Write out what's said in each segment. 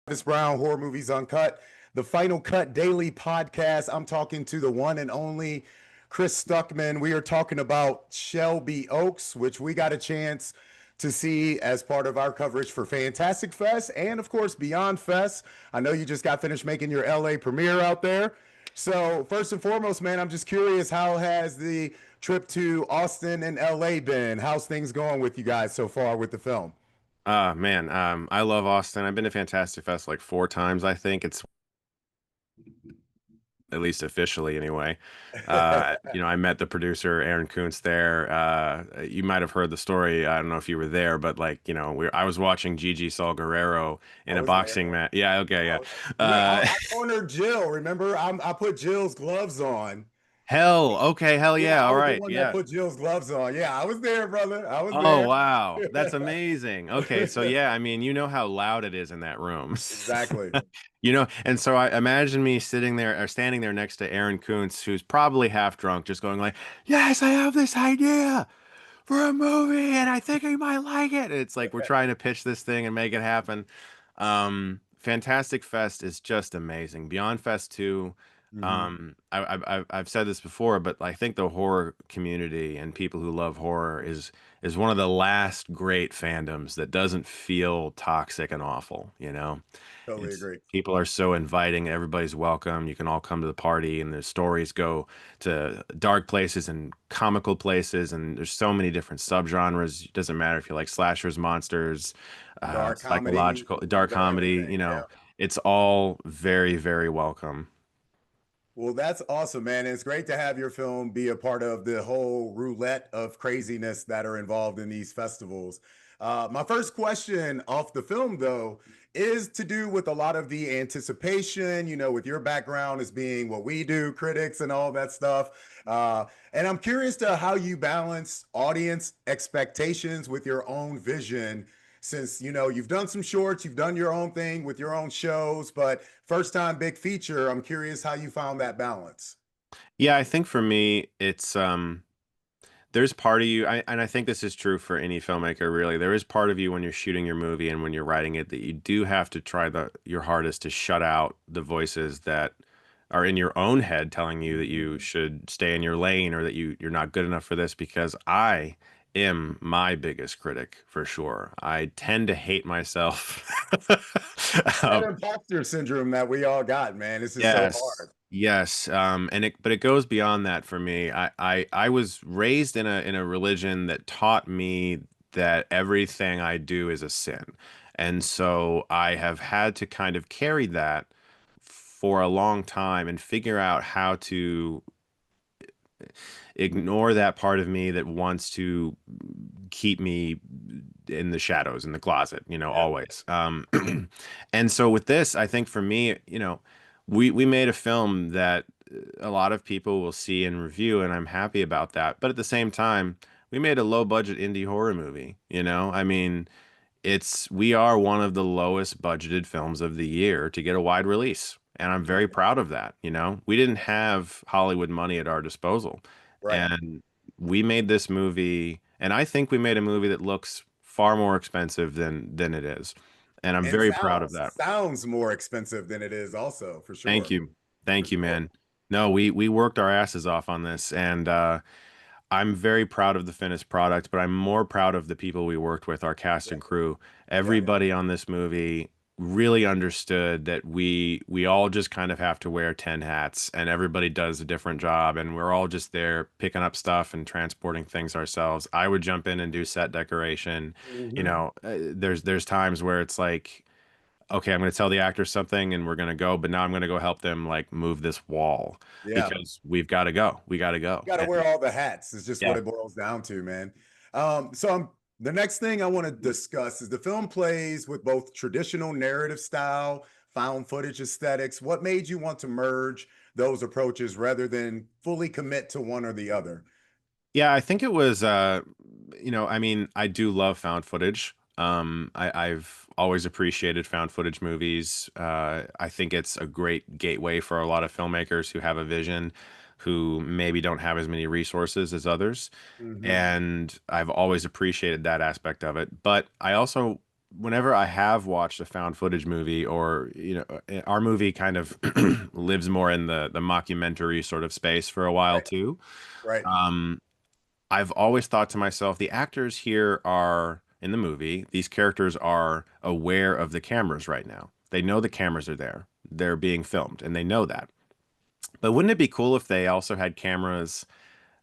This Brown Horror Movies Uncut, the Final Cut Daily podcast. I'm talking to the one and only Chris Stuckmann. We are talking about Shelby Oaks, which we got a chance to see as part of our coverage for Fantastic Fest and, of course, Beyond Fest. I know you just got finished making your LA premiere out there. So, first and foremost, man, I'm just curious, how has the trip to Austin and LA been? How's things going with you guys so far with the film? Man, I love Austin. I've been to Fantastic Fest like four times, I think. It's at least officially anyway. I met the producer Aaron Kuntz there. You might have heard the story. I don't know if you were there, but I was watching Gigi Saul Guerrero I in a was there. boxing match. Yeah, okay, I yeah. was, Uh, I cornered Jill. Remember, I put Jill's gloves on. hell Yeah, yeah. I All was the right, one that yeah. put Jill's gloves on. Yeah, I was there, brother. I was Oh there. wow, that's amazing. Okay, so yeah, I mean, you know how loud it is in that room. Exactly. And so I imagine me sitting there or standing there next to Aaron Kuntz, who's probably half drunk, just going like, "Yes, I have this idea for a movie, and I think you might like it." It's like we're trying to pitch this thing and make it happen. Fantastic Fest is just amazing. Beyond Fest 2, Hmm. I've said this before, but I think the horror community and people who love horror is one of the last great fandoms that doesn't feel toxic and awful, you know? Totally It's agree. people are so inviting, everybody's welcome. You can all come to the party and the stories go to dark places and comical places, and there's so many different subgenres. It doesn't matter if you like slashers, monsters, Dark comedy. psychological, You dark got comedy, everything. Yeah. it's all very, very welcome. Well, that's awesome, man. It's great to have your film be a part of the whole roulette of craziness that are involved in these festivals. My first question off the film, though, is to do with a lot of the anticipation, with your background as being what we do, critics and all that stuff. And I'm curious to how you balance audience expectations with your own vision, since you've done some shorts, you've done your own thing with your own shows, but first time big feature. I'm curious how you found that balance. Yeah, I think for me, it's there's part of you, and I think this is true for any filmmaker, really. There is part of you when you're shooting your movie and when you're writing it that you do have to try your hardest to shut out the voices that are in your own head telling you that you should stay in your lane or that you're not good enough for this, because I am my biggest critic for sure. I tend to hate myself. That Um, imposter syndrome that we all got, man. This is so Yes. hard. Yes. But it goes beyond that for me. I was raised in a religion that taught me that everything I do is a sin. And so I have had to kind of carry that for a long time and figure out how to ignore that part of me that wants to keep me in the shadows, in the closet, Yeah. always. And so with this, I think for me, we made a film that a lot of people will see and review, and I'm happy about that. But at the same time, we made a low budget indie horror movie, I mean, we are one of the lowest budgeted films of the year to get a wide release. And I'm very proud of that. We didn't have Hollywood money at our disposal. Right. And we made this movie, and I think we made a movie that looks far more expensive than it is. And I'm And very proud of sounds that. sounds more expensive than it is, also, for Thank sure. you. For Thank you, sure. man. No, we worked our asses off on this, and I'm very proud of the finished product, but I'm more proud of the people we worked with, our cast Yeah. and crew. Yeah. Everybody on this movie really understood that we all just kind of have to wear 10 hats, and everybody does a different job, and we're all just there picking up stuff and transporting things ourselves. I would jump in and do set decoration. Hmm. There's times where it's like, okay, I'm going to tell the actors something and we're going to go, but now I'm going to go help them like move this wall Yeah. because we've got to go. We got to go. Got to wear And all the hats. Is just what yeah. it boils down to, man. The next thing I want to discuss is the film plays with both traditional narrative style, found footage aesthetics. What made you want to merge those approaches rather than fully commit to one or the other? Yeah, I think it was I mean, I do love found footage. I've always appreciated found footage movies. I think it's a great gateway for a lot of filmmakers who have a vision, who maybe don't have as many resources as others. Hmm. And I've always appreciated that aspect of it. But I also whenever I have watched a found footage movie, or our movie kind of lives more in the mockumentary sort of space for a while Right. too. Right. Um, I've always thought to myself, the actors here are in the movie, these characters are aware of the cameras right now. They know the cameras are there. They're being filmed, and they know that. But wouldn't it be cool if they also had cameras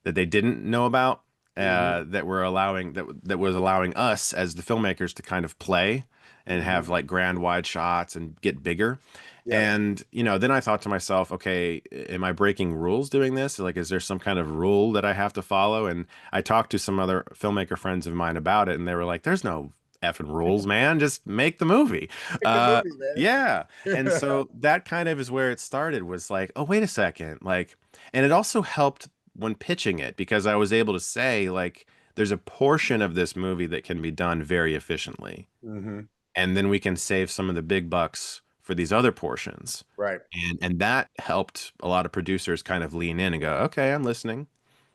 that they didn't know about, Hmm. that were allowing that was allowing us as the filmmakers to kind of play and Hmm. have like grand wide shots and get bigger. Yeah. And then I thought to myself, okay, am I breaking rules doing this? Like, is there some kind of rule that I have to follow? And I talked to some other filmmaker friends of mine about it, and they were like, "There's no effing rules, man. Just make the movie." Like the Uh, movie, yeah. And man. so that kind of is where it started, was like, oh, wait a second. Like, and it also helped when pitching it, because I was able to say, like, there's a portion of this movie that can be done very efficiently, Hmm. and then we can save some of the big bucks for these other portions. Right. And that helped a lot of producers kind of lean in and go, okay, I'm listening.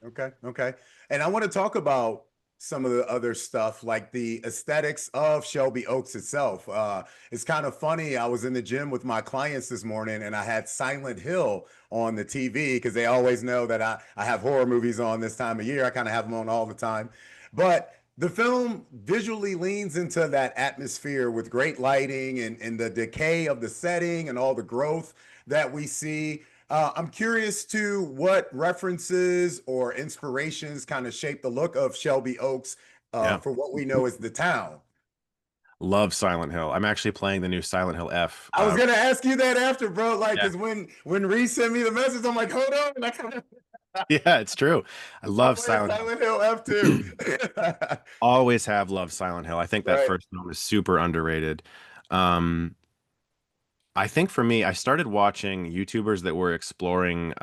Okay. Okay. And I want to talk about some of the other stuff, like the aesthetics of Shelby Oaks itself. It's kind of funny. I was in the gym with my clients this morning and I had Silent Hill on the TV because they always know that I have horror movies on this time of year. I kind of have them on all the time. But the film visually leans into that atmosphere with great lighting and the decay of the setting and all the growth that we see. I'm curious to what references or inspirations kind of shape the look of Shelby Oaks Yeah. for what we know as the town. Love Silent Hill. I'm actually playing the new Silent Hill F. I was gonna ask you that after, bro. Like, Yeah. cause when Reese sent me the message, I'm like, hold on, Yeah, it's true. I I'm love playing Silent Silent Hill F too. Hill. Always have loved Silent Hill. I think that Right. first film is super underrated. Um, I think for me, I started watching YouTubers that were exploring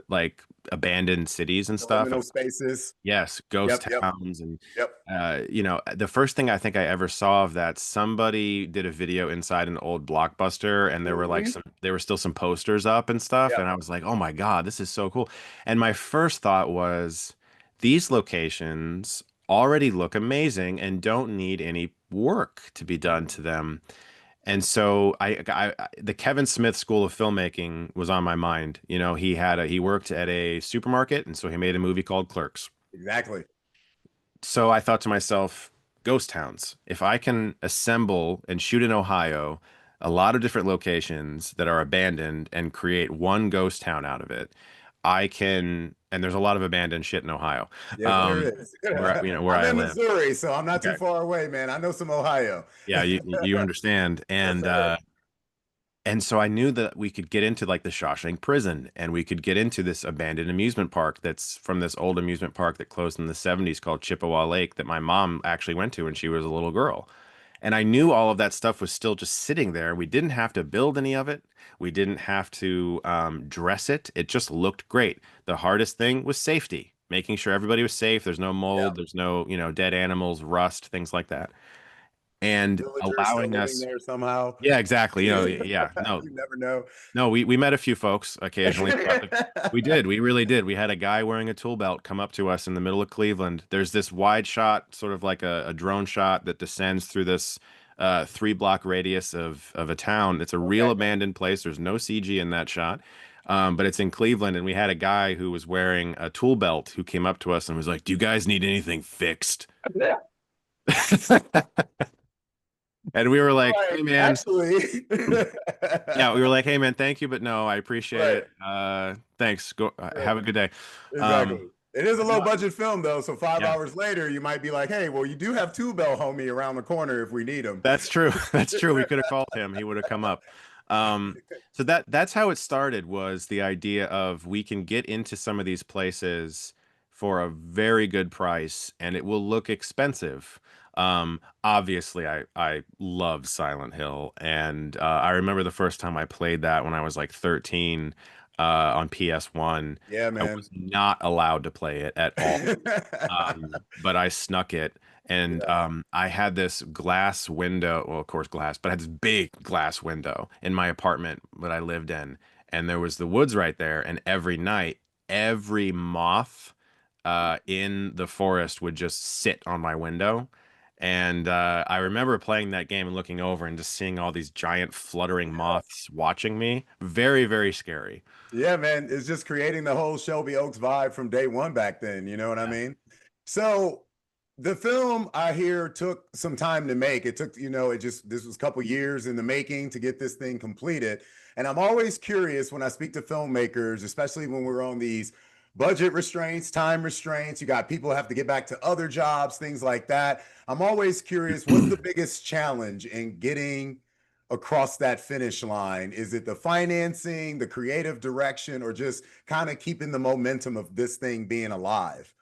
like abandoned cities and The stuff. liminal spaces. Yes, ghost Yep. Yep. towns. And Yep. the first thing I think I ever saw of that, somebody did a video inside an old Blockbuster, and there were like Hmm. there were still some posters up and stuff, Yep. and I was like, "Oh my God, this is so cool." And my first thought was, these locations already look amazing and don't need any work to be done to them. And so the Kevin Smith School of Filmmaking was on my mind. He worked at a supermarket, and so he made a movie called Clerks. Exactly. So I thought to myself, ghost towns. If I can assemble and shoot in Ohio a lot of different locations that are abandoned and create one ghost town out of it, I can. And there's a lot of abandoned shit in Ohio, Yes, there is. where I'm I in live. Missouri, so I'm not too Okay. far away, man. I know some Ohio. Yeah, you understand. Yes, And sir. so I knew that we could get into like the Shawshank Prison, and we could get into this abandoned amusement park that's from this old amusement park that closed in the 70s called Chippewa Lake, that my mom actually went to when she was a little girl. And I knew all of that stuff was still just sitting there. We didn't have to build any of it. We didn't have to dress it. It just looked great. The hardest thing was safety, making sure everybody was safe. There's no Yeah. mold, there's no, dead animals, rust, things like that. And Villagers still allowing living us, there somehow. yeah, exactly. Yeah, no, You never know. no, we met a few folks occasionally throughout the. We did. We really did. We had a guy wearing a tool belt come up to us in the middle of Cleveland. There's this wide shot, sort of like a drone shot that descends through this 3 block radius of a town. It's a real Okay. abandoned place. There's no CG in that shot. But it's in Cleveland, and we had a guy who was wearing a tool belt who came up to us and was like, "Do you guys need anything fixed?" And we were like, "Hey, Like, man." actually, Yeah, we were like, "Hey man, thank you, but no, I appreciate right, it. Thanks. Go right, have a good day." exactly. Um, It is a but low no, budget film though, so five yeah, hours later, you might be like, "Hey, well, you do have two bell homie around the corner if we need him." that's true. That's true. We could have called him. He would have come up. So that's how it started, was the idea of, we can get into some of these places for a very good price and it will look expensive. Obviously, I love Silent Hill, and I remember the first time I played that when I was like 13 on PS1. Yeah, I man. was not allowed to play it at all. But I snuck it. And Yeah. I had this glass window, well, of course, glass, but I had this big glass window in my apartment that I lived in. And there was the woods right there. And every night, every moth in the forest would just sit on my window. And I remember playing that game and looking over and just seeing all these giant fluttering moths watching me. Very, very scary. Yeah, man, it's just creating the whole Shelby Oaks vibe from day one back then. You know what I Yeah. mean? So the film I hear took some time to make. It took, it just this was a couple years in the making to get this thing completed. And I'm always curious when I speak to filmmakers, especially when we're on these budget restraints, time restraints. You got people who have to get back to other jobs, things like that. I'm always curious, what's the biggest challenge in getting across that finish line? Is it the financing, the creative direction, or just kind of keeping the momentum of this thing being alive?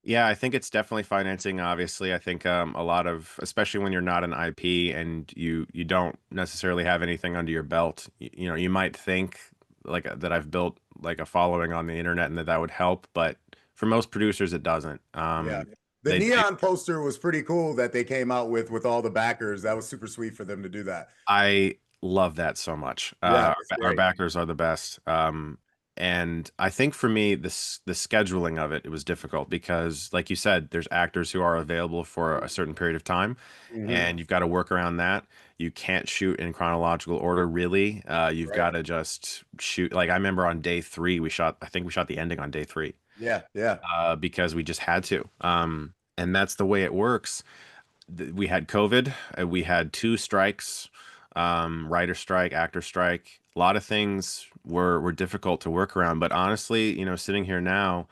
Yeah, I think it's definitely financing, obviously. I think a lot of, especially when you're not an IP and you don't necessarily have anything under your belt, you know, you might think like that I've built like a following on the internet and that that would help, but for most producers, it doesn't. Yeah. The They neon poster was pretty cool that they came out with all the backers. That was super sweet for them to do that. I love that so much. Yeah, it's Our great. backers are the best. And I think for me, this the scheduling of it was difficult because, like you said, there's actors who are available for a certain period of time, Hmm. and you've got to work around that. You can't shoot in chronological order, really. You've Right. got to just shoot. Like I remember on day three, we shot. I think we shot the ending on day three Yeah, yeah. because we just had to. And that's the way it works. We had COVID, we had two strikes, writer strike, actor strike. A lot of things were difficult to work around. But honestly, you know, sitting here now,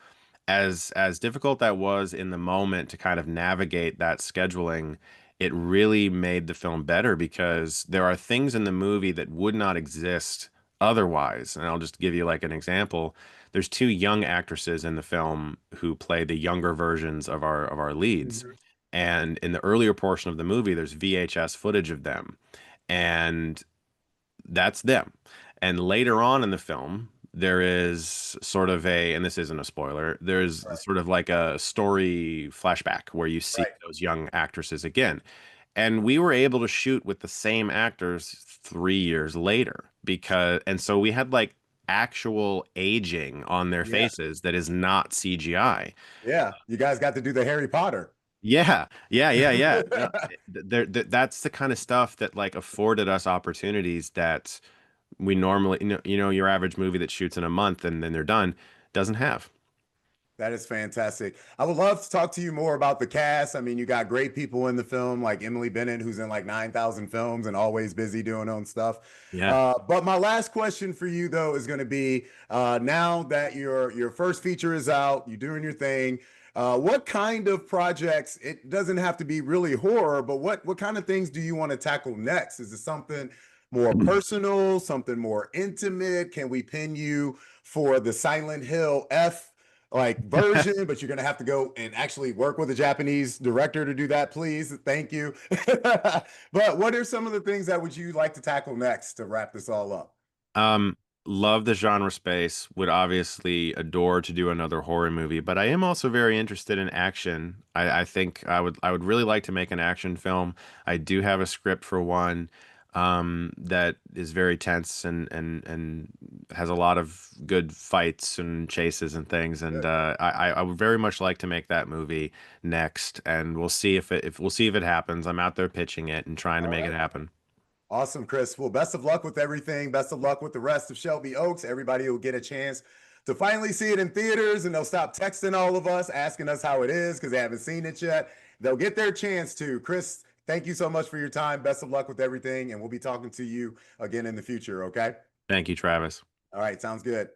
as difficult that was in the moment to kind of navigate that scheduling, it really made the film better because there are things in the movie that would not exist otherwise. And I'll just give you like an example. There's two young actresses in the film who play the younger versions of our leads. Mhm. And in the earlier portion of the movie, there's VHS footage of them. And that's them. And later on in the film, there is sort of a, and this isn't a spoiler, there's Right, sort of like a story flashback where you see right. those young actresses again. And we were able to shoot with the same actors 3 years later because, and so we had like actual aging on their Yeah, faces that is not CGI. yeah. You guys got to do the Harry Potter. Yeah, yeah. No, that's the kind of stuff that like afforded us opportunities that we normally, your average movie that shoots in a month and then they're done doesn't have. That is fantastic. I would love to talk to you more about the cast. I mean, you got great people in the film, like Emily Bennett, who's in like 9,000 films and always busy doing her own stuff. Yeah. But my last question for you, though, is going to be now that your first feature is out, you're doing your thing. What kind of projects? It doesn't have to be really horror, but what kind of things do you want to tackle next? Is it something more personal, something more intimate? Can we pin you for the Silent Hill F like version, but you're gonna have to go and actually work with a Japanese director to do that, please? Thank you. But what are some of the things that would you like to tackle next to wrap this all up? Um, love the genre space, would obviously adore to do another horror movie, but I am also very interested in action. I think I would really like to make an action film. I do have a script for one that is very tense and has a lot of good fights and chases and things. And Good. I would very much like to make that movie next, and we'll see if we'll see if it happens. I'm out there pitching it and trying to All make it right. happen. Awesome, Chris. Well, best of luck with everything. Best of luck with the rest of Shelby Oaks. Everybody will get a chance to finally see it in theaters, and they'll stop texting all of us, asking us how it is because they haven't seen it yet. They'll get their chance to. Chris, thank you so much for your time. Best of luck with everything, and we'll be talking to you again in the future, okay? Thank you, Travis. All right, sounds good.